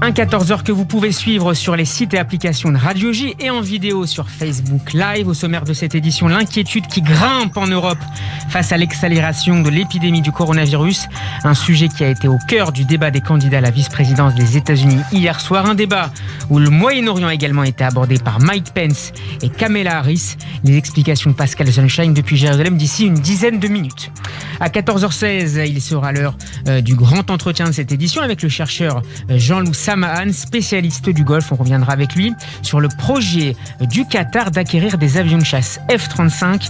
Un 14h que vous pouvez suivre sur les sites et applications de Radio J et en vidéo sur Facebook Live. Au sommaire de cette édition, l'inquiétude qui grimpe en Europe face à l'accélération de l'épidémie du coronavirus. Un sujet qui a été au cœur du débat des candidats à la vice-présidence des États-Unis hier soir. Un débat où le Moyen-Orient a également été abordé par Mike Pence et Kamala Harris. Les explications de Pascal Sunshine depuis Jérusalem d'ici une dizaine de minutes. À 14h16, il sera l'heure du grand entretien de cette édition avec le chercheur Jean-Loup Samahan, spécialiste du Golfe. On reviendra avec lui sur le projet du Qatar d'acquérir des avions de chasse F-35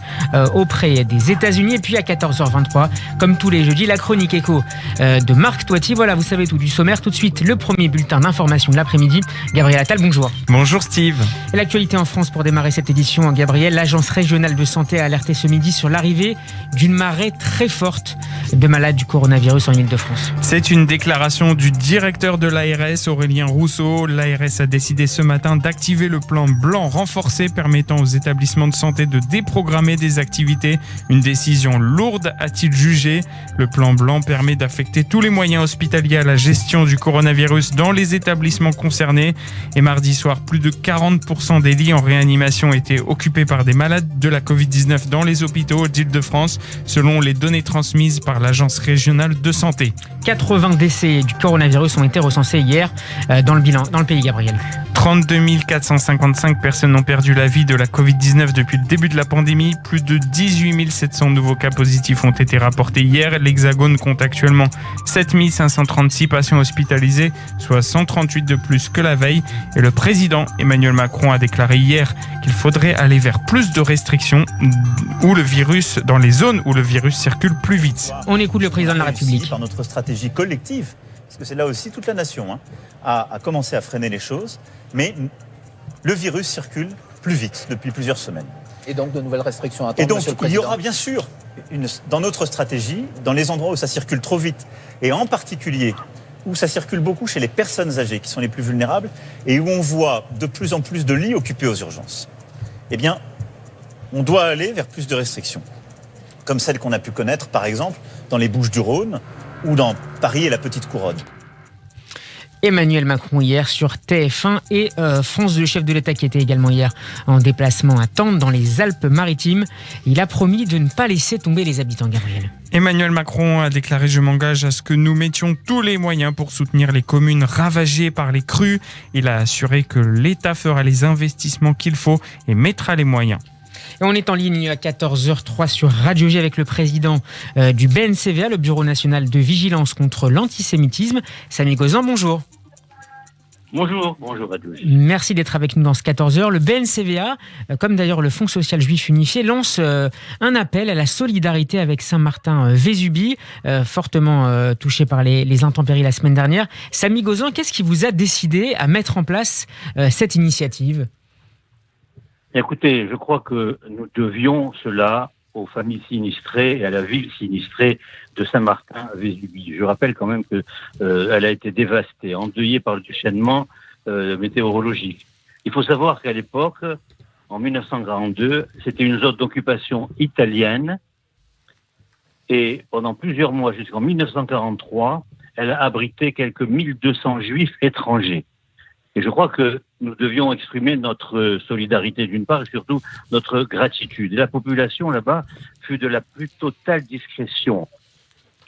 auprès des États-Unis. Et puis à 14h23, comme tous les jeudis, la chronique écho de Marc Toiti. Voilà, vous savez tout du sommaire. Tout de suite, le premier bulletin d'information de l'après-midi. Gabriel Attal, bonjour. Bonjour Steve. Et l'actualité en France pour démarrer cette édition, Gabriel. L'Agence régionale de santé a alerté ce midi sur l'arrivée d'une marée très forte de malades du coronavirus en Ile-de-France. C'est une déclaration du directeur de l'ARS, Aurélien Rousseau. L'ARS a décidé ce matin d'activer le plan blanc renforcé permettant aux établissements de santé de déprogrammer des activités. Une décision lourde, a-t-il jugé. Le plan blanc permet d'affecter tous les moyens hospitaliers à la gestion du coronavirus dans les établissements concernés. Et mardi soir, plus de 40% des lits en réanimation étaient occupés par des malades de la Covid-19 dans les hôpitaux d'Île-de-France, selon les données transmises par l'Agence régionale de santé. 80 décès du coronavirus ont été recensés hier dans le pays, Gabriel. 32 455 personnes ont perdu la vie de la Covid-19 depuis le début de la pandémie. Plus de 18 700 nouveaux cas positifs ont été rapportés hier. L'Hexagone compte actuellement 7 536 patients hospitalisés, soit 138 de plus que la veille. Et le président Emmanuel Macron a déclaré hier qu'il faudrait aller vers plus de restrictions dans les zones où le virus circule plus vite. On écoute le président de la République. Par notre stratégie collective, parce que c'est là aussi toute la nation a commencé à freiner les choses, mais le virus circule plus vite depuis plusieurs semaines. Et donc de nouvelles restrictions à attendre, Et donc Monsieur le Président. il y aura bien sûr, dans notre stratégie, dans les endroits où ça circule trop vite, et en particulier où ça circule beaucoup chez les personnes âgées qui sont les plus vulnérables, et où on voit de plus en plus de lits occupés aux urgences, eh bien, on doit aller vers plus de restrictions, comme celles qu'on a pu connaître, par exemple, dans les Bouches-du-Rhône ou dans Paris et la Petite Couronne. Emmanuel Macron hier sur TF1 et France 2, le chef de l'État qui était également hier en déplacement à Tende dans les Alpes-Maritimes. Il a promis de ne pas laisser tomber les habitants, Gabriel. Emmanuel Macron a déclaré « Je m'engage à ce que nous mettions tous les moyens pour soutenir les communes ravagées par les crues ». Il a assuré que l'État fera les investissements qu'il faut et mettra les moyens. Et on est en ligne à 14h03 sur Radio J avec le président du BNCVA, le Bureau national de vigilance contre l'antisémitisme. Samy Gozan, bonjour. Bonjour Radio J. Merci d'être avec nous dans ce 14h. Le BNCVA, comme d'ailleurs le Fonds social juif unifié, lance un appel à la solidarité avec Saint-Martin-Vésubie, fortement touché par les intempéries la semaine dernière. Samy Gozan, qu'est-ce qui vous a décidé à mettre en place cette initiative ? Écoutez, je crois que nous devions cela aux familles sinistrées et à la ville sinistrée de Saint-Martin-Vésubie. Je rappelle quand même que elle a été dévastée, endeuillée par le déchaînement météorologique. Il faut savoir qu'à l'époque, en 1942, c'était une zone d'occupation italienne et pendant plusieurs mois, jusqu'en 1943, elle a abrité quelques 1200 juifs étrangers. Et je crois que nous devions exprimer notre solidarité d'une part et surtout notre gratitude. Et la population là-bas fut de la plus totale discrétion.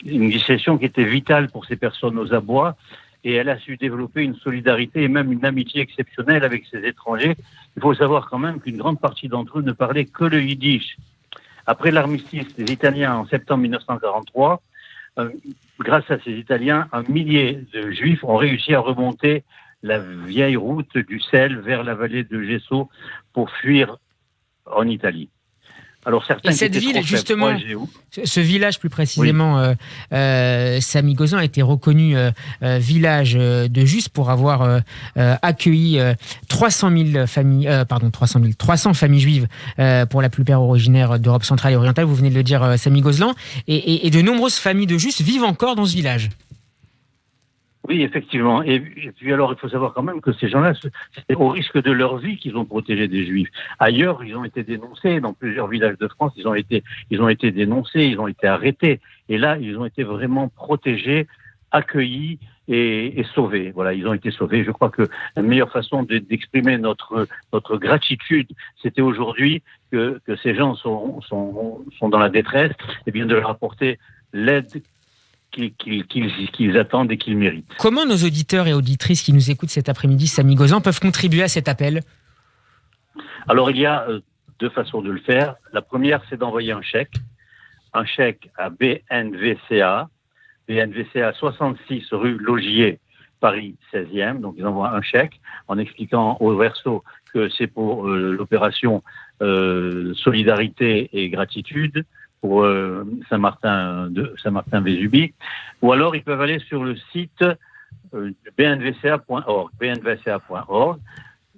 Une discrétion qui était vitale pour ces personnes aux abois et elle a su développer une solidarité et même une amitié exceptionnelle avec ces étrangers. Il faut savoir quand même qu'une grande partie d'entre eux ne parlaient que le yiddish. Après l'armistice des Italiens en septembre 1943, grâce à ces Italiens, un millier de Juifs ont réussi à remonter la vieille route du sel vers la vallée de Gesso pour fuir en Italie. Alors certains et cette ville, justement, ce village plus précisément, oui. Samy Gozan a été reconnu village de Juifs pour avoir accueilli 300 familles juives, pour la plupart originaires d'Europe centrale et orientale, vous venez de le dire, Samy Gozan, et de nombreuses familles de Juifs vivent encore dans ce village. Oui, effectivement. Et puis alors, il faut savoir quand même que ces gens-là, c'était au risque de leur vie qu'ils ont protégé des Juifs. Ailleurs, ils ont été dénoncés. Dans plusieurs villages de France, ils ont été dénoncés, ils ont été arrêtés. Et là, ils ont été vraiment protégés accueillis et sauvés. Voilà, ils ont été sauvés. Je crois que la meilleure façon d'exprimer notre gratitude, c'était aujourd'hui que ces gens sont dans la détresse, et bien de leur apporter l'aide qu'ils attendent et qu'ils méritent. Comment nos auditeurs et auditrices qui nous écoutent cet après-midi, Samy Gozan, peuvent contribuer à cet appel ? Alors, il y a deux façons de le faire. La première, c'est d'envoyer un chèque à BNVCA 66 rue Laugier, Paris 16e. Donc, ils envoient un chèque en expliquant au verso que c'est pour l'opération Solidarité et Gratitude pour Saint-Martin-Vésubie. Ou alors, ils peuvent aller sur le site bnvca.org.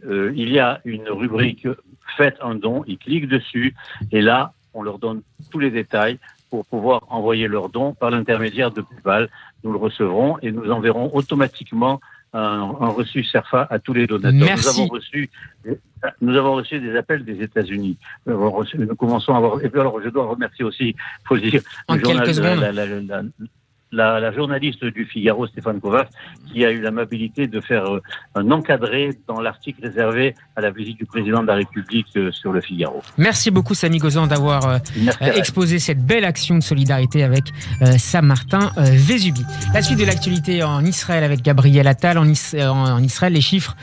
Il y a une rubrique « Faites un don », ils cliquent dessus et là, on leur donne tous les détails pour pouvoir envoyer leur don par l'intermédiaire de PayPal. Nous le recevrons et nous enverrons automatiquement un reçu CERFA à tous les donateurs. Merci. Nous avons reçu des appels des États-Unis. Nous commençons à avoir... Et puis alors, je dois remercier aussi, il faut le dire, la journaliste du Figaro, Stéphane Kovacs, qui a eu l'amabilité de faire un encadré dans l'article réservé à la visite du président de la République sur le Figaro. Merci beaucoup, Samy Gozan, d'avoir exposé cette belle action de solidarité avec Saint-Martin-Vésubie. La suite de l'actualité en Israël avec Gabriel Attal. En Israël, les chiffres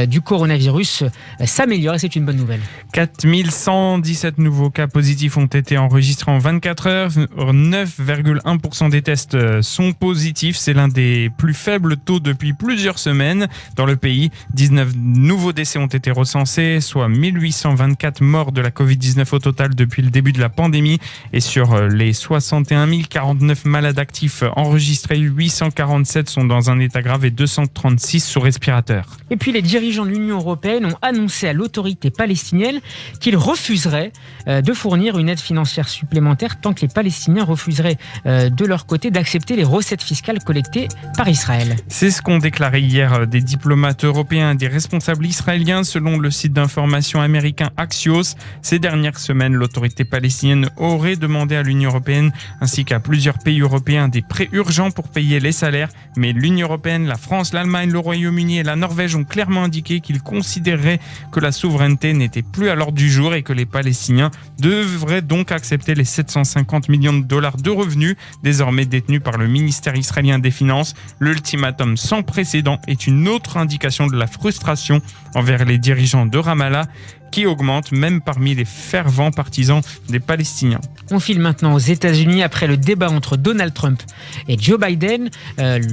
du coronavirus s'améliorent et c'est une bonne nouvelle. 4117 nouveaux cas positifs ont été enregistrés en 24 heures. 9,1% des tests sont positifs. C'est l'un des plus faibles taux depuis plusieurs semaines dans le pays. 19 nouveaux décès ont été recensés, soit 1824 morts de la Covid-19 au total depuis le début de la pandémie. Et sur les 61 049 malades actifs enregistrés, 847 sont dans un état grave et 236 sous respirateur. Et puis les dirigeants de l'Union européenne ont annoncé à l'autorité palestinienne qu'ils refuseraient de fournir une aide financière supplémentaire tant que les Palestiniens refuseraient de leur côté d'accepter les recettes fiscales collectées par Israël. C'est ce qu'ont déclaré hier des diplomates européens et des responsables israéliens selon le site d'information américain Axios. Ces dernières semaines, l'autorité palestinienne aurait demandé à l'Union européenne ainsi qu'à plusieurs pays européens des prêts urgents pour payer les salaires. Mais l'Union européenne, la France, l'Allemagne, le Royaume-Uni et la Norvège ont clairement indiqué qu'ils considéreraient que la souveraineté n'était plus à l'ordre du jour et que les Palestiniens devraient donc accepter les 750 millions de dollars de revenus désormais détenus par le ministère israélien des Finances. L'ultimatum sans précédent est une autre indication de la frustration envers les dirigeants de Ramallah qui augmente même parmi les fervents partisans des Palestiniens. On file maintenant aux États-Unis après le débat entre Donald Trump et Joe Biden.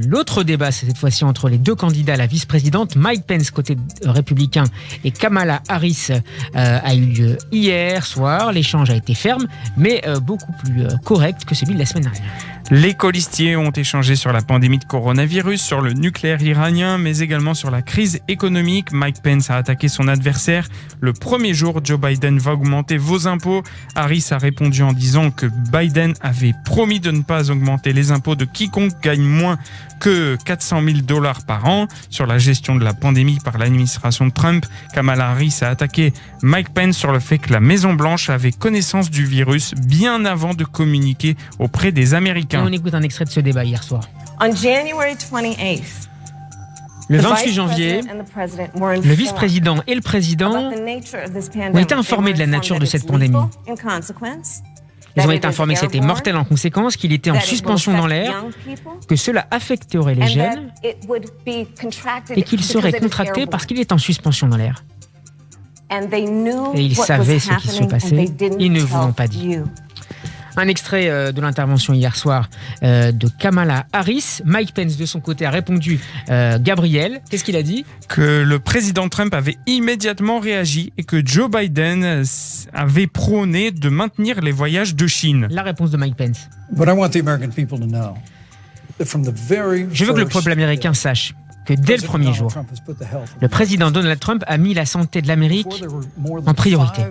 L'autre débat, c'est cette fois-ci entre les deux candidats à la vice-présidente, Mike Pence côté républicain et Kamala Harris, a eu lieu hier soir. L'échange a été ferme, mais beaucoup plus correct que celui de la semaine dernière. Les colistiers ont échangé sur la pandémie de coronavirus, sur le nucléaire iranien, mais également sur la crise économique. Mike Pence a attaqué son adversaire. Le premier jour, Joe Biden va augmenter vos impôts. Harris a répondu en disant que Biden avait promis de ne pas augmenter les impôts de quiconque gagne moins que 400 000 $ par an. Sur la gestion de la pandémie par l'administration Trump, Kamala Harris a attaqué Mike Pence sur le fait que la Maison-Blanche avait connaissance du virus bien avant de communiquer auprès des Américains. On écoute un extrait de ce débat hier soir. On January 28th, le 28 janvier, le vice-président et le président ont été informés de la nature de cette pandémie. Ils ont été informés que c'était mortel en conséquence, qu'il était en suspension dans l'air, que cela affecterait les jeunes et qu'il serait contracté parce qu'il est en suspension dans l'air. Et ils savaient ce qui se passait, ils ne vous l'ont pas dit. Un extrait de l'intervention hier soir de Kamala Harris. Mike Pence, de son côté, a répondu Gabriel. Qu'est-ce qu'il a dit ? Que le président Trump avait immédiatement réagi et que Joe Biden avait prôné de maintenir les voyages de Chine. La réponse de Mike Pence. Je veux que le peuple américain sache que dès le premier jour, le président Donald Trump a mis la santé de l'Amérique en priorité.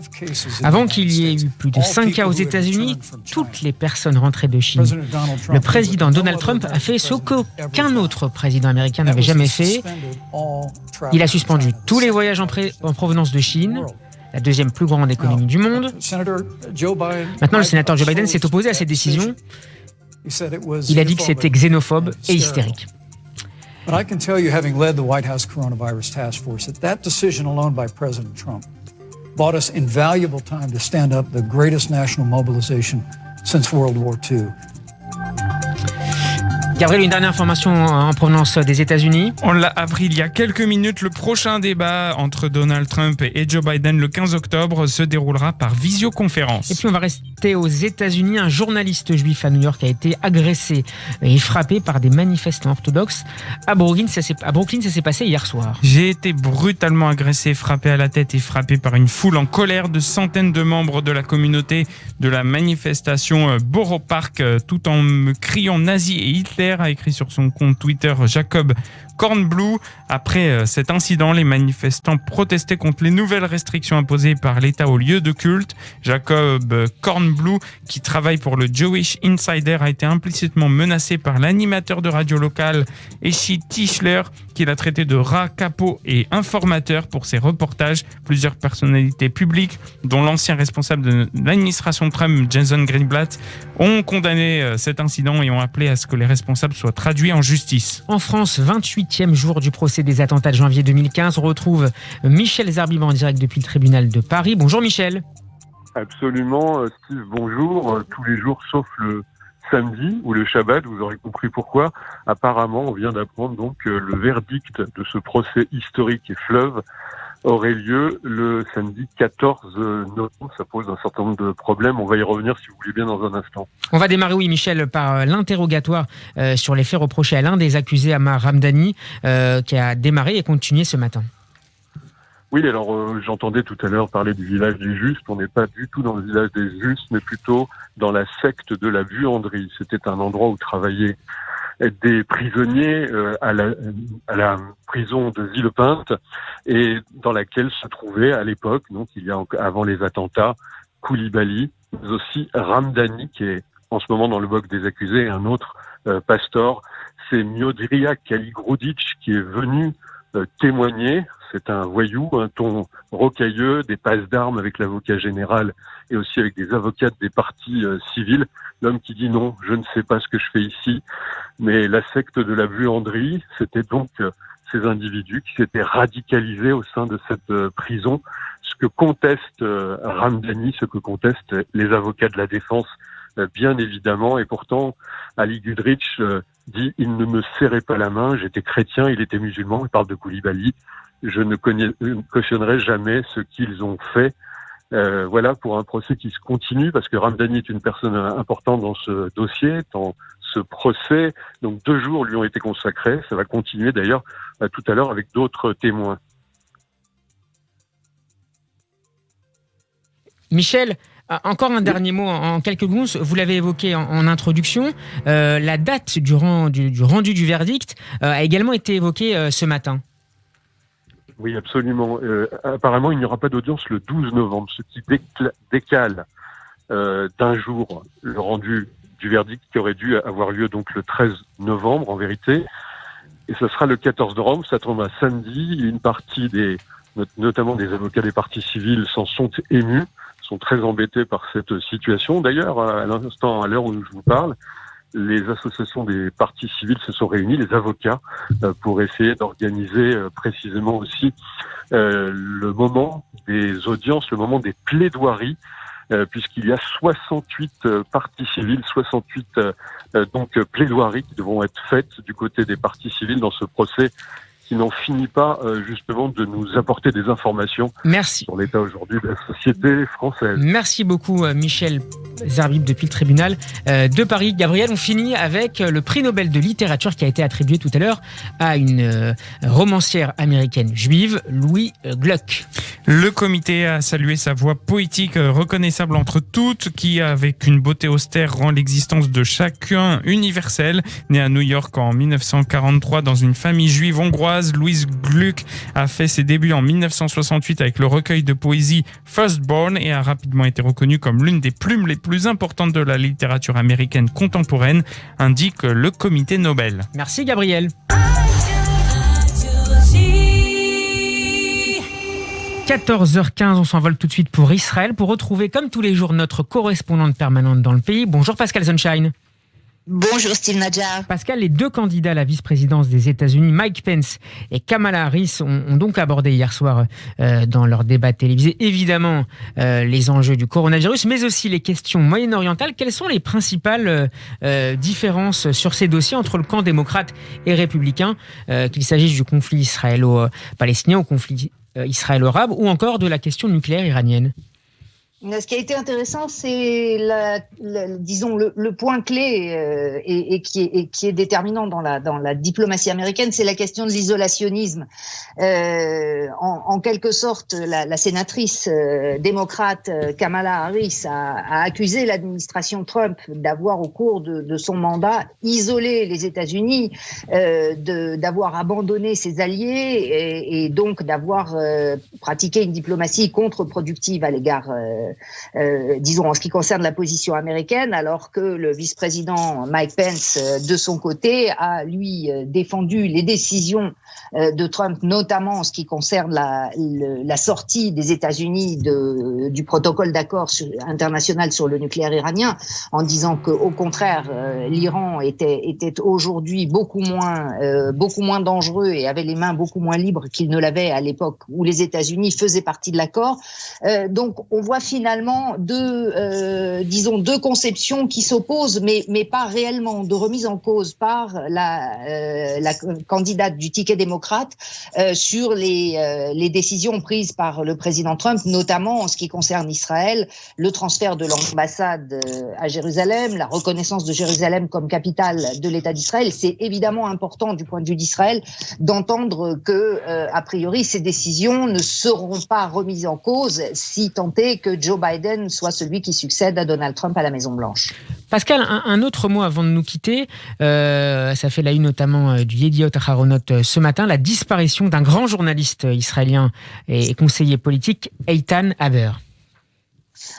Avant qu'il y ait eu plus de 5 cas aux États-Unis, toutes les personnes rentrées de Chine. Le président Donald Trump a fait ce qu'aucun autre président américain n'avait jamais fait. Il a suspendu tous les voyages en provenance de Chine, la deuxième plus grande économie du monde. Maintenant, le sénateur Joe Biden s'est opposé à cette décision. Il a dit que c'était xénophobe et hystérique. But I can tell you, having led the White House Coronavirus Task Force, that decision alone by President Trump bought us invaluable time to stand up the greatest national mobilization since World War II. Gabriel, une dernière information en provenance des États-Unis. On l'a appris il y a quelques minutes. Le prochain débat entre Donald Trump et Joe Biden le 15 octobre se déroulera par visioconférence. Et puis on va rester aux États-Unis. Un journaliste juif à New York a été agressé et frappé par des manifestants orthodoxes. À Brooklyn, ça s'est passé hier soir. J'ai été brutalement agressé, frappé à la tête et frappé par une foule en colère de centaines de membres de la communauté de la manifestation Borough Park, tout en me criant nazi et Hitler, a écrit sur son compte Twitter Jacob Kornblue. Après cet incident, les manifestants protestaient contre les nouvelles restrictions imposées par l'État aux lieux de culte. Jacob Kornblue, qui travaille pour le Jewish Insider, a été implicitement menacé par l'animateur de radio locale Eshi Tischler, qui l'a traité de rat, capot et informateur pour ses reportages. Plusieurs personnalités publiques, dont l'ancien responsable de l'administration Trump, Jason Greenblatt, ont condamné cet incident et ont appelé à ce que les responsables soient traduits en justice. En France, 28e jour du procès des attentats de janvier 2015, on retrouve Michel Zarbib en direct depuis le tribunal de Paris. Bonjour Michel. Absolument, Steve, bonjour. Tous les jours sauf le samedi ou le Shabbat, vous aurez compris pourquoi. Apparemment, on vient d'apprendre donc que le verdict de ce procès historique et fleuve aurait lieu le samedi 14 novembre. Ça pose un certain nombre de problèmes. On va y revenir, si vous voulez bien, dans un instant. On va démarrer, oui, Michel, par l'interrogatoire sur les faits reprochés à l'un des accusés, Ammar Ramdani, qui a démarré et continué ce matin. Oui, alors j'entendais tout à l'heure parler du village des Justes. On n'est pas du tout dans le village des Justes, mais plutôt dans la secte de la Buanderie. C'était un endroit où travaillaient des prisonniers à la prison de Villepinte, et dans laquelle se trouvait à l'époque, donc il y a avant les attentats, Koulibaly, mais aussi Ramdani, qui est en ce moment dans le bloc des accusés, et un autre pastor. C'est Miodria Kaligrodic qui est venu témoigner. C'est un voyou, un ton rocailleux, des passes d'armes avec l'avocat général et aussi avec des avocats des partis civils. L'homme qui dit non, je ne sais pas ce que je fais ici. Mais la secte de la Buanderie, c'était donc ces individus qui s'étaient radicalisés au sein de cette prison. Ce que conteste Ramdani, ce que contestent les avocats de la défense, bien évidemment. Et pourtant, Ali Goodrich dit « Il ne me serrait pas la main, j'étais chrétien, il était musulman ». Il parle de Koulibaly. Je ne cautionnerai jamais ce qu'ils ont fait. Voilà, pour un procès qui se continue, parce que Ramdani est une personne importante dans ce dossier, dans ce procès. Donc 2 jours lui ont été consacrés. Ça va continuer d'ailleurs tout à l'heure avec d'autres témoins. Michel, encore un dernier mot en quelques secondes. Vous l'avez évoqué en introduction. La date du rendu du verdict a également été évoquée ce matin. Oui, absolument. Apparemment, il n'y aura pas d'audience le 12 novembre, ce qui décale d'un jour le rendu du verdict qui aurait dû avoir lieu donc le 13 novembre en vérité. Et ce sera le 14 novembre, ça tombe un samedi. Une partie notamment des avocats des partis civils s'en sont émus, sont très embêtés par cette situation. D'ailleurs, à l'instant, à l'heure où je vous parle, les associations des partis civils se sont réunis, les avocats, pour essayer d'organiser précisément aussi le moment des audiences, le moment des plaidoiries, puisqu'il y a 68 parties civiles, 68 donc plaidoiries qui devront être faites du côté des parties civiles dans ce procès qui n'en finit pas justement de nous apporter des informations sur l'état aujourd'hui de la société française. Merci beaucoup Michel Zarbib depuis le tribunal de Paris. Gabriel, on finit avec le prix Nobel de littérature qui a été attribué tout à l'heure à une romancière américaine juive, Louise Gluck. Le comité a salué sa voix poétique reconnaissable entre toutes, qui avec une beauté austère rend l'existence de chacun universelle. Née à New York en 1943 dans une famille juive hongroise, Louise Gluck a fait ses débuts en 1968 avec le recueil de poésie Firstborn et a rapidement été reconnue comme l'une des plumes les plus importantes de la littérature américaine contemporaine, indique le comité Nobel. Merci Gabriel. 14h15, on s'envole tout de suite pour Israël pour retrouver comme tous les jours notre correspondante permanente dans le pays. Bonjour Pascal Sunshine. Bonjour Steve Nadjar. Pascal, les deux candidats à la vice-présidence des États-Unis, Mike Pence et Kamala Harris, ont donc abordé hier soir dans leur débat télévisé, évidemment, les enjeux du coronavirus, mais aussi les questions moyen-orientales. Quelles sont les principales différences sur ces dossiers entre le camp démocrate et républicain, qu'il s'agisse du conflit israélo-palestinien, au conflit israélo-arabe ou encore de la question nucléaire iranienne? Ce qui a été intéressant, c'est disons le point clé et qui est déterminant dans la diplomatie américaine, c'est la question de l'isolationnisme. En quelque sorte, la sénatrice démocrate Kamala Harris a accusé l'administration Trump d'avoir, au cours de son mandat, isolé les États-Unis, d'avoir abandonné ses alliés et donc d'avoir pratiqué une diplomatie contre-productive à l'égard disons en ce qui concerne la position américaine, alors que le vice-président Mike Pence, de son côté, a lui défendu les décisions de Trump, notamment en ce qui concerne la sortie des États-Unis du protocole d'accord international sur le nucléaire iranien, en disant qu'au contraire, l'Iran était aujourd'hui beaucoup moins dangereux et avait les mains beaucoup moins libres qu'il ne l'avait à l'époque où les États-Unis faisaient partie de l'accord. Donc, on voit finalement deux conceptions qui s'opposent, mais pas réellement, de remise en cause par la candidate du ticket démocrate sur les décisions prises par le président Trump, notamment en ce qui concerne Israël, le transfert de l'ambassade à Jérusalem, la reconnaissance de Jérusalem comme capitale de l'État d'Israël. C'est évidemment important du point de vue d'Israël d'entendre que, a priori, ces décisions ne seront pas remises en cause si tant est que Joe Biden soit celui qui succède à Donald Trump à la Maison-Blanche. Pascal, un autre mot avant de nous quitter. Ça fait la une notamment du Yediot Aharonot ce matin, la disparition d'un grand journaliste israélien et conseiller politique, Eitan Haber.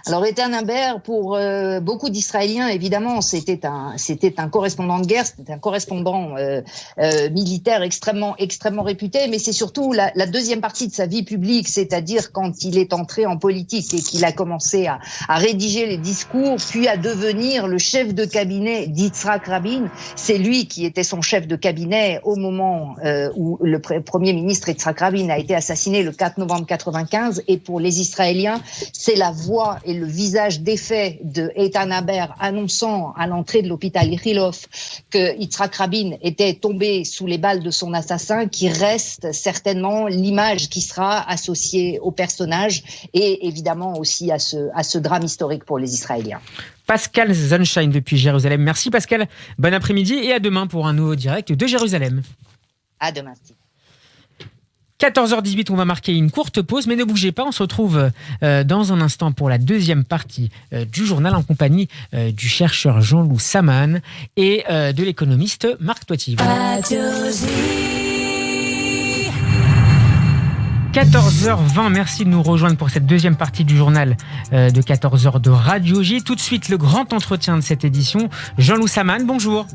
Alors, Eitan Haber, pour beaucoup d'Israéliens, évidemment, c'était un correspondant de guerre, c'était un correspondant militaire extrêmement réputé, mais c'est surtout la deuxième partie de sa vie publique, c'est-à-dire quand il est entré en politique et qu'il a commencé à rédiger les discours, puis à devenir le chef de cabinet d'Yitzhak Rabin. C'est lui qui était son chef de cabinet au moment où le premier ministre Yitzhak Rabin a été assassiné le 4 novembre 1995, et pour les Israéliens, c'est la voix et le visage défait de Eitan Haber annonçant à l'entrée de l'hôpital Ichilov que Yitzhak Rabin était tombé sous les balles de son assassin qui reste certainement l'image qui sera associée au personnage et évidemment aussi à ce drame historique pour les Israéliens. Pascal Sunshine depuis Jérusalem. Merci Pascal, bon après-midi et à demain pour un nouveau direct de Jérusalem. À demain. 14h18, on va marquer une courte pause, mais ne bougez pas, on se retrouve dans un instant pour la deuxième partie du journal en compagnie du chercheur Jean-Loup Saman et de l'économiste Marc Toiti. 14h20, merci de nous rejoindre pour cette deuxième partie du journal de 14h de Radio J. Tout de suite, le grand entretien de cette édition. Jean-Loup Saman, bonjour.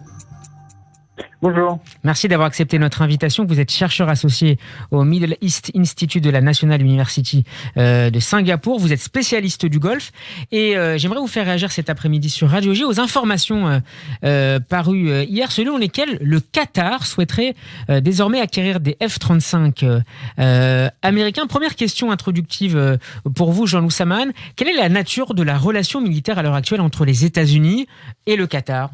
Bonjour. Merci d'avoir accepté notre invitation. Vous êtes chercheur associé au Middle East Institute de la National University de Singapour. Vous êtes spécialiste du Golfe et j'aimerais vous faire réagir cet après-midi sur Radio J aux informations parues hier, selon lesquelles le Qatar souhaiterait désormais acquérir des F-35 américains. Première question introductive pour vous, Jean-Loup Saman. Quelle est la nature de la relation militaire à l'heure actuelle entre les États-Unis et le Qatar ?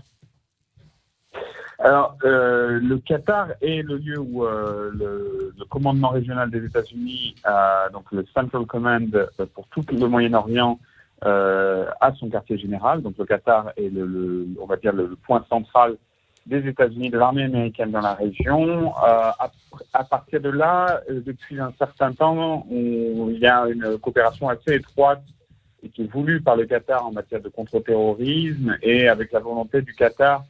Alors, le Qatar est le lieu où le commandement régional des États-Unis, donc le Central Command pour tout le Moyen-Orient, a son quartier général. Donc, le Qatar est on va dire le point central des États-Unis, de l'armée américaine dans la région. À partir de là, depuis un certain temps, il y a une coopération assez étroite et qui est voulue par le Qatar en matière de contre-terrorisme et avec la volonté du Qatar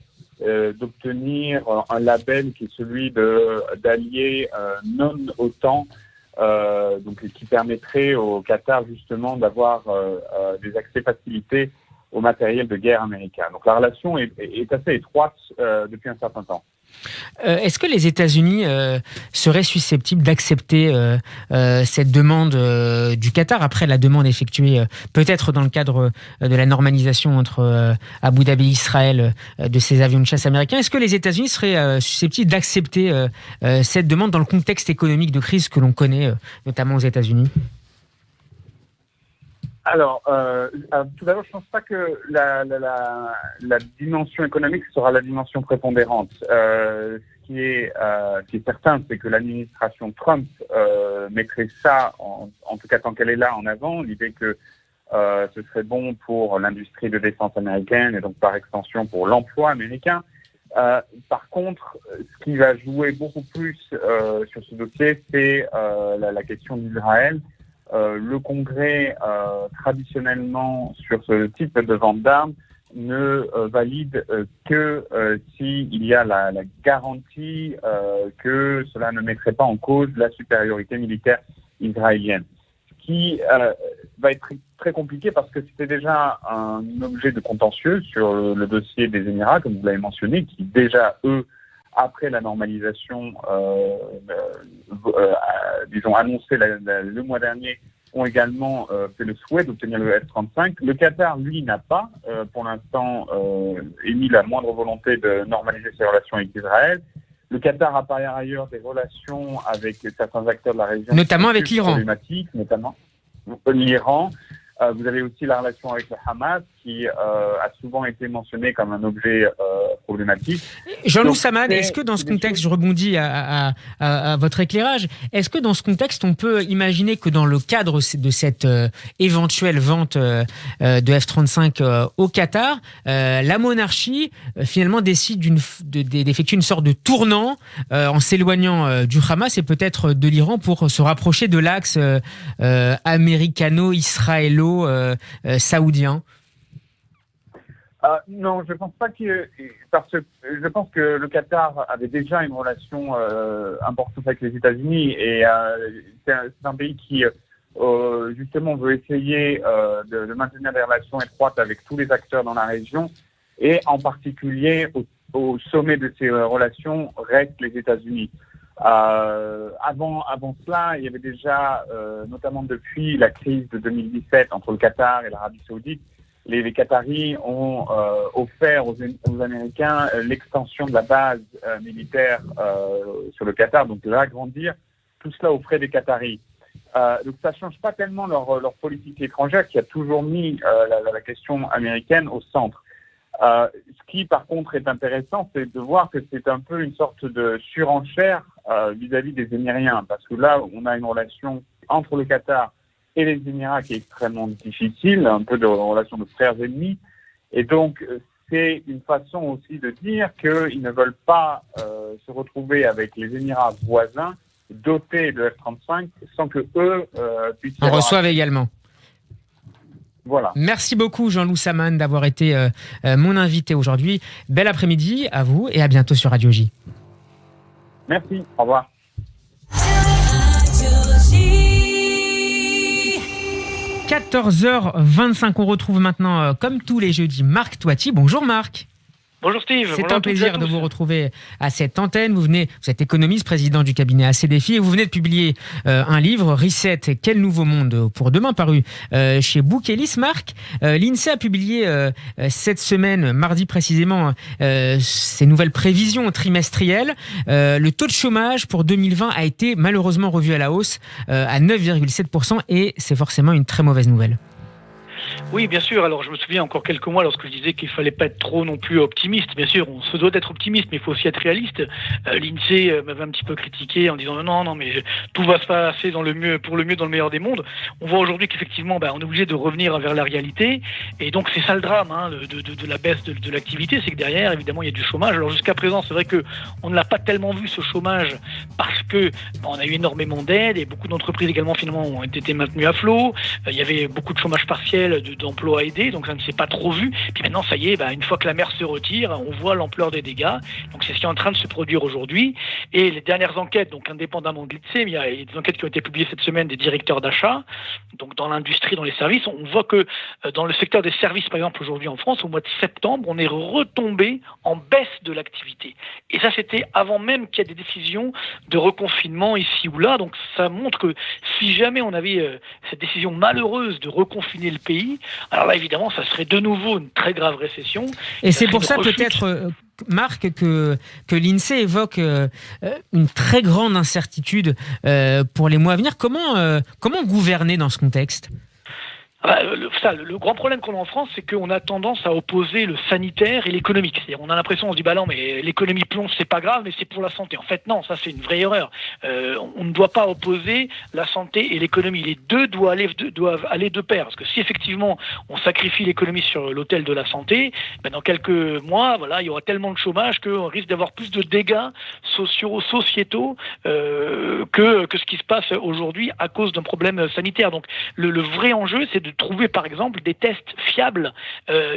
d'obtenir un label qui est celui d'alliés non-OTAN, donc qui permettrait au Qatar justement d'avoir des accès facilités au matériel de guerre américain. Donc la relation est assez étroite depuis un certain temps. Est-ce que les États-Unis seraient susceptibles d'accepter cette demande du Qatar après la demande effectuée peut-être dans le cadre de la normalisation entre Abu Dhabi et Israël de ces avions de chasse américains? Est-ce que les États-Unis seraient susceptibles d'accepter cette demande dans le contexte économique de crise que l'on connaît, notamment aux États-Unis? Alors, tout d'abord, je ne pense pas que la dimension économique sera la dimension prépondérante. Ce qui est certain, c'est que l'administration Trump mettrait ça, en tout cas tant qu'elle est là, en avant, l'idée que ce serait bon pour l'industrie de défense américaine et donc par extension pour l'emploi américain. Par contre, ce qui va jouer beaucoup plus sur ce dossier, c'est la question d'Israël. Le Congrès, traditionnellement, sur ce type de vente d'armes, ne valide que s'il y a la garantie que cela ne mettrait pas en cause la supériorité militaire israélienne. Ce qui va être très compliqué parce que c'était déjà un objet de contentieux sur le dossier des Émirats, comme vous l'avez mentionné, qui déjà, eux, après la normalisation, disons, annoncée le mois dernier, ont également fait le souhait d'obtenir le F-35. Le Qatar, lui, n'a pas, pour l'instant, émis la moindre volonté de normaliser ses relations avec Israël. Le Qatar a par ailleurs des relations avec certains acteurs de la région. Notamment avec l'Iran. Notamment l'Iran. Vous avez aussi la relation avec le Hamas qui a souvent été mentionnée comme un objet problématique. Jean-Loup Saman, est-ce que dans ce contexte, je rebondis à votre éclairage, est-ce que dans ce contexte, on peut imaginer que dans le cadre de cette éventuelle vente de F-35 au Qatar, la monarchie finalement décide d'effectuer une sorte de tournant en s'éloignant du Hamas et peut-être de l'Iran pour se rapprocher de l'axe américano-israélo-saoudien? Non, je pense pas parce que je pense que le Qatar avait déjà une relation importante avec les États-Unis et c'est un pays qui justement veut essayer de maintenir des relations étroites avec tous les acteurs dans la région et en particulier au sommet de ces relations restent les États-Unis. Avant cela, il y avait déjà, notamment depuis la crise de 2017 entre le Qatar et l'Arabie Saoudite, les Qataris ont offert aux Américains l'extension de la base militaire sur le Qatar, donc de l'agrandir, tout cela aux frais des Qataris. Donc ça ne change pas tellement leur politique étrangère qui a toujours mis la question américaine au centre. Ce qui, par contre, est intéressant, c'est de voir que c'est un peu une sorte de surenchère vis-à-vis des Émiriens, parce que là, on a une relation entre le Qatar et les Émirats qui est extrêmement difficile, un peu de relation de frères ennemis, et donc c'est une façon aussi de dire qu'ils ne veulent pas se retrouver avec les Émirats voisins dotés de F-35 sans que eux puissent... En reçoivent également. Voilà. Merci beaucoup Jean-Loup Saman d'avoir été mon invité aujourd'hui. Bel après-midi à vous et à bientôt sur Radio J. Merci, au revoir. 14h25, on retrouve maintenant, comme tous les jeudis, Marc Toiti. Bonjour Marc. Bonjour Steve. C'est un plaisir de vous retrouver à cette antenne. Vous êtes économiste, président du cabinet ACDFI et vous venez de publier un livre, Reset, quel nouveau monde pour demain, paru chez Bookelis. Marc, l'INSEE a publié cette semaine, mardi précisément, ses nouvelles prévisions trimestrielles. Le taux de chômage pour 2020 a été malheureusement revu à la hausse à 9,7% et c'est forcément une très mauvaise nouvelle. Oui, bien sûr. Alors, je me souviens encore quelques mois lorsque je disais qu'il fallait pas être trop non plus optimiste. Bien sûr, on se doit d'être optimiste, mais il faut aussi être réaliste. L'INSEE m'avait un petit peu critiqué en disant non, mais tout va se passer pour le mieux, dans le meilleur des mondes. On voit aujourd'hui qu'effectivement, on est obligé de revenir vers la réalité. Et donc, c'est ça le drame de la baisse de l'activité, c'est que derrière, évidemment, il y a du chômage. Alors, jusqu'à présent, c'est vrai que on ne l'a pas tellement vu ce chômage parce que on a eu énormément d'aides et beaucoup d'entreprises également finalement ont été maintenues à flot. Il y avait beaucoup de chômage partiel d'emplois aidés, donc ça ne s'est pas trop vu. Puis maintenant, ça y est, une fois que la mer se retire, on voit l'ampleur des dégâts. Donc c'est ce qui est en train de se produire aujourd'hui. Et les dernières enquêtes, donc indépendamment de l'INSEE, il y a des enquêtes qui ont été publiées cette semaine des directeurs d'achat, donc dans l'industrie, dans les services, on voit que dans le secteur des services, par exemple, aujourd'hui en France, au mois de septembre, on est retombé en baisse de l'activité. Et ça, c'était avant même qu'il y ait des décisions de reconfinement ici ou là. Donc ça montre que si jamais on avait cette décision malheureuse de reconfiner le pays, alors là, évidemment, ça serait de nouveau une très grave récession. Et c'est pour ça peut-être, Marc, que l'INSEE évoque une très grande incertitude pour les mois à venir. Comment gouverner dans ce contexte ? Le grand problème qu'on a en France, c'est qu'on a tendance à opposer le sanitaire et l'économique. C'est-à-dire, on a l'impression, on se dit, non, mais l'économie plonge, c'est pas grave, mais c'est pour la santé. En fait, non, ça c'est une vraie erreur. On ne doit pas opposer la santé et l'économie. Les deux doivent aller de pair. Parce que si effectivement on sacrifie l'économie sur l'autel de la santé, dans quelques mois, il y aura tellement de chômage qu'on risque d'avoir plus de dégâts sociétaux que ce qui se passe aujourd'hui à cause d'un problème sanitaire. Donc le vrai enjeu, c'est de trouver par exemple des tests fiables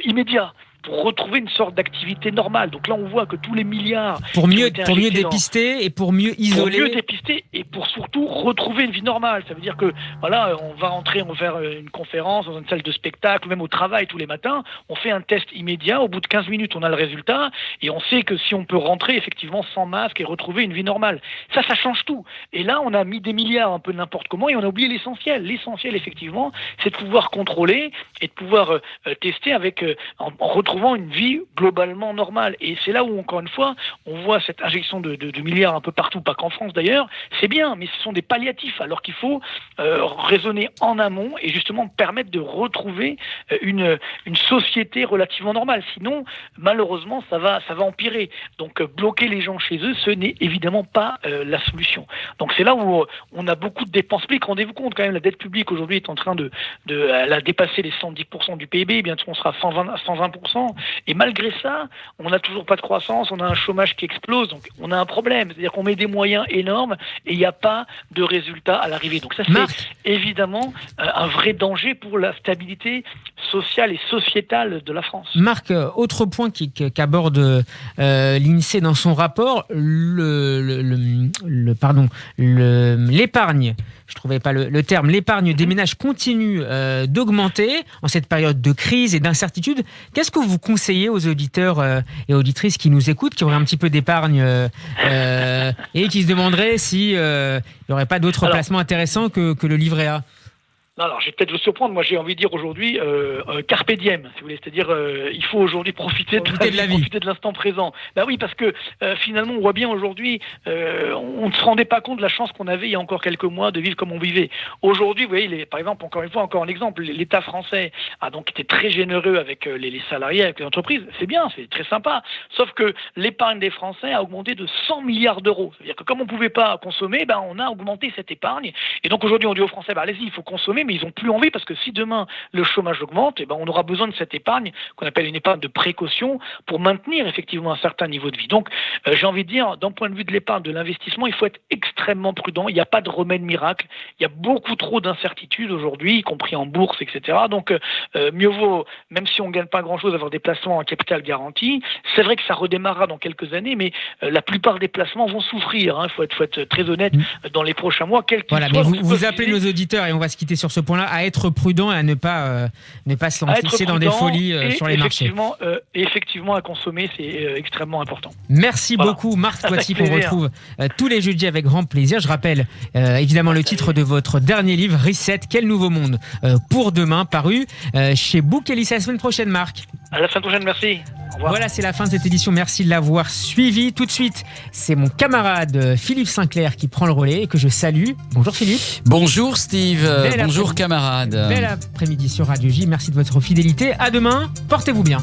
immédiats pour retrouver une sorte d'activité normale. Donc là, on voit que tous les milliards... Pour mieux dépister et pour mieux isoler... Pour mieux dépister et pour surtout retrouver une vie normale. Ça veut dire que, on va faire une conférence dans une salle de spectacle, ou même au travail tous les matins, on fait un test immédiat, au bout de 15 minutes, on a le résultat, et on sait que si on peut rentrer effectivement sans masque et retrouver une vie normale. Ça change tout. Et là, on a mis des milliards un peu n'importe comment, et on a oublié l'essentiel. L'essentiel, effectivement, c'est de pouvoir contrôler et de pouvoir tester en retrouvant une vie globalement normale. Et c'est là où, encore une fois, on voit cette injection de milliards un peu partout, pas qu'en France d'ailleurs. C'est bien, mais ce sont des palliatifs, alors qu'il faut raisonner en amont et justement permettre de retrouver une société relativement normale. Sinon, malheureusement, ça va empirer. Donc, bloquer les gens chez eux, ce n'est évidemment pas la solution. Donc, c'est là où on a beaucoup de dépenses publiques. Rendez-vous compte, quand même, la dette publique aujourd'hui est en train elle a dépassé les 110% du PIB. Bientôt, on sera à 120%. Et malgré ça, on n'a toujours pas de croissance, on a un chômage qui explose, donc on a un problème. C'est-à-dire qu'on met des moyens énormes et il n'y a pas de résultat à l'arrivée. Donc ça, c'est évidemment un vrai danger pour la stabilité sociale et sociétale de la France. Marc, autre point qu'aborde l'INSEE dans son rapport, l'épargne. Je ne trouvais pas le terme. L'épargne des ménages continue d'augmenter en cette période de crise et d'incertitude. Qu'est-ce que vous conseillez aux auditeurs et auditrices qui nous écoutent, qui auraient un petit peu d'épargne et qui se demanderaient s'il n'y aurait pas d'autres placements intéressants que le livret A ? Non, alors je vais peut-être vous surprendre. Moi, j'ai envie de dire aujourd'hui carpe diem, si vous voulez. C'est-à-dire, il faut aujourd'hui profiter de la vie, profiter de l'instant présent. Oui, parce que finalement, on voit bien aujourd'hui, on ne se rendait pas compte de la chance qu'on avait il y a encore quelques mois de vivre comme on vivait. Aujourd'hui, vous voyez, par exemple, encore un exemple, l'État français a donc été très généreux avec les salariés, avec les entreprises. C'est bien, c'est très sympa. Sauf que l'épargne des Français a augmenté de 100 milliards d'euros. C'est-à-dire que comme on ne pouvait pas consommer, on a augmenté cette épargne. Et donc aujourd'hui, on dit aux Français, allez-y, il faut consommer, mais ils n'ont plus envie parce que si demain le chômage augmente, on aura besoin de cette épargne qu'on appelle une épargne de précaution pour maintenir effectivement un certain niveau de vie. Donc j'ai envie de dire, d'un point de vue de l'épargne, de l'investissement, il faut être extrêmement prudent. Il n'y a pas de remède miracle. Il y a beaucoup trop d'incertitudes aujourd'hui, y compris en bourse, etc. Donc mieux vaut, même si on ne gagne pas grand-chose, avoir des placements en capital garanti. C'est vrai que ça redémarrera dans quelques années, mais la plupart des placements vont souffrir. Il faut être très honnête dans les prochains mois. Mais vous appelez nos auditeurs, et on va se quitter sur ce point-là, à être prudent et à ne pas se lancer dans des folies sur les marchés. Effectivement, à consommer, c'est extrêmement important. Merci beaucoup, Marc Toiti, qu'on retrouve tous les jeudis avec grand plaisir. Je rappelle évidemment le titre de votre dernier livre, Reset, quel nouveau monde pour demain, paru chez Book Ellis. À la semaine prochaine, Marc. À la semaine prochaine, merci. Au revoir. Voilà, c'est la fin de cette édition. Merci de l'avoir suivi. Tout de suite, c'est mon camarade Philippe Sinclair qui prend le relais et que je salue. Bonjour Philippe. Bonjour Steve. Bonjour camarade. Bel après-midi sur Radio J. Merci de votre fidélité. À demain. Portez-vous bien.